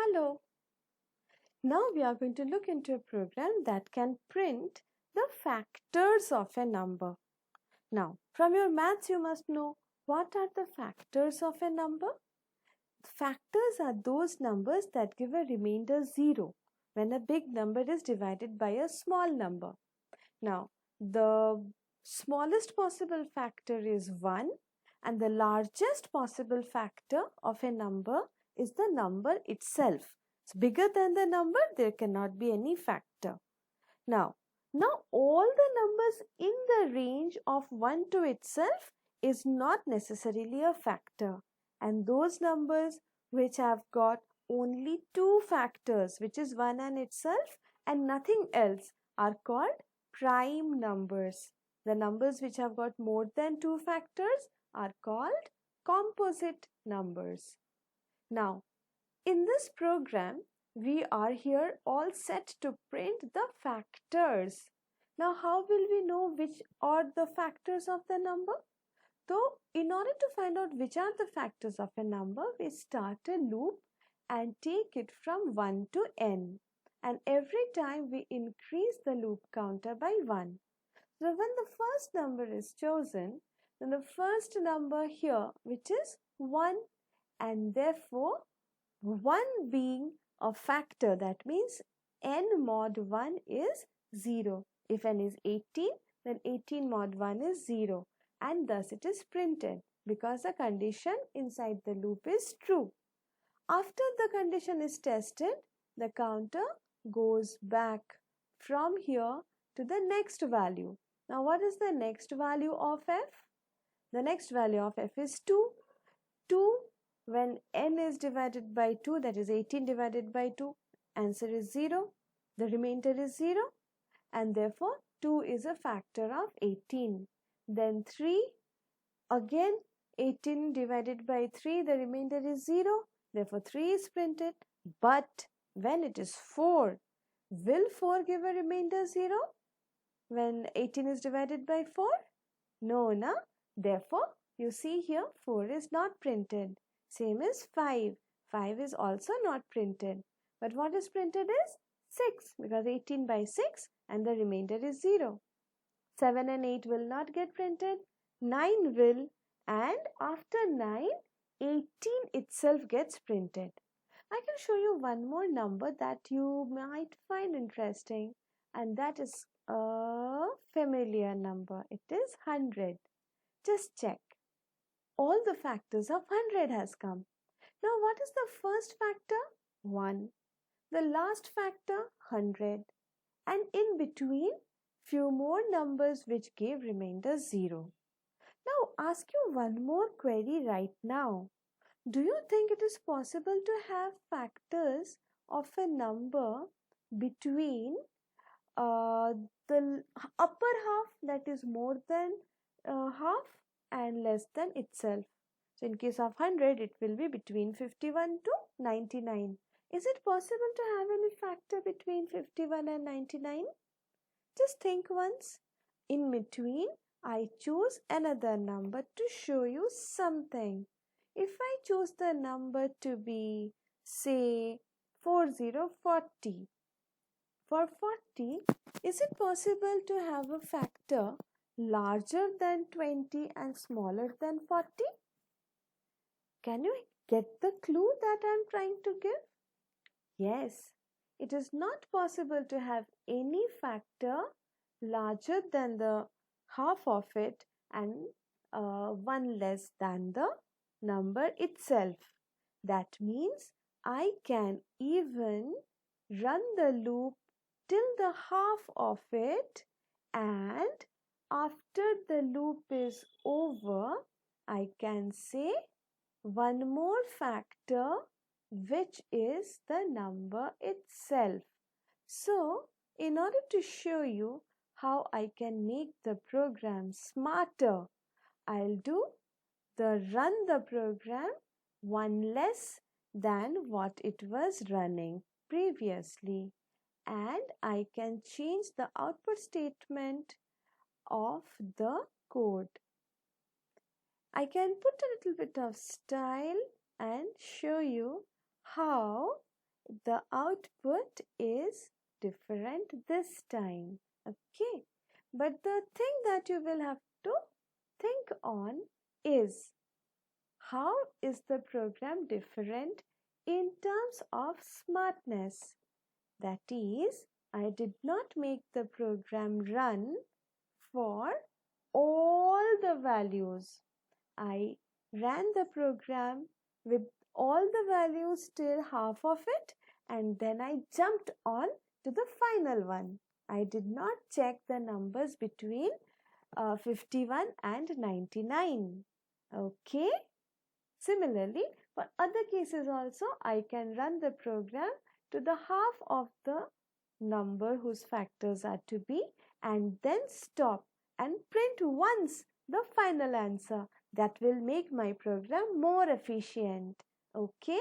Hello. Now we are going to look into a program that can print the factors of a number. Now, from your maths you must know what are the factors of a number? Factors are those numbers that give a remainder 0 when a big number is divided by a small number. Now, the smallest possible factor is 1 and the largest possible factor of a number is the number itself. So, bigger than the number, there cannot be any factor. Now all the numbers in the range of 1 to itself is not necessarily a factor. And those numbers which have got only 2 factors, which is 1 and itself and nothing else, are called prime numbers. The numbers which have got more than 2 factors are called composite numbers. Now, in this program, we are here all set to print the factors. Now, how will we know which are the factors of the number? So, in order to find out which are the factors of a number, we start a loop and take it from 1 to n. And every time we increase the loop counter by 1. So, when the first number is chosen, then the first number here, which is 1, and therefore 1 being a factor, that means n mod 1 is 0. If n is 18, then 18 mod 1 is 0, and thus it is printed because the condition inside the loop is true. After the condition is tested, the counter goes back from here to the next value. Now, what is the next value of f? The next value of f is 2. 2 when n is divided by 2, that is 18 divided by 2, answer is 0. The remainder is 0 and therefore 2 is a factor of 18. Then 3, again 18 divided by 3, the remainder is 0. Therefore 3 is printed. But when it is 4, will 4 give a remainder 0 when 18 is divided by 4? No, na? Therefore, you see here 4 is not printed. Same as 5. 5 is also not printed. But what is printed is 6 because 18 by 6 and the remainder is 0. 7 and 8 will not get printed. 9 will, and after 9, 18 itself gets printed. I can show you one more number that you might find interesting, and that is a familiar number. It is 100. Just check. All the factors of 100 has come. Now, what is the first factor? 1. The last factor, 100. And in between, few more numbers which give remainder 0. Now, ask you one more query right now. Do you think it is possible to have factors of a number between the upper half, that is more than half, and less than itself? So, in case of 100, it will be between 51 to 99. Is it possible to have any factor between 51 and 99? Just think once. In between, I choose another number to show you something. If I choose the number to be, say, 4040, for 40, is it possible to have a factor larger than 20 and smaller than 40? Can you get the clue that I am trying to give? Yes, it is not possible to have any factor larger than the half of it and one less than the number itself. That means I can even run the loop till the half of it, and after the loop is over, I can say one more factor, which is the number itself. So, in order to show you how I can make the program smarter, I'll do the run the program one less than what it was running previously, and I can change the output statement of the code. I can put a little bit of style and show you how the output is different this time. Okay, but the thing that you will have to think on is how is the program different in terms of smartness? That is, I did not make the program run for all the values. I ran the program with all the values till half of it, and then I jumped on to the final one. I did not check the numbers between 51 and 99. Okay. Similarly, for other cases also, I can run the program to the half of the number whose factors are to be and then stop and print once the final answer. That will make my program more efficient. Okay.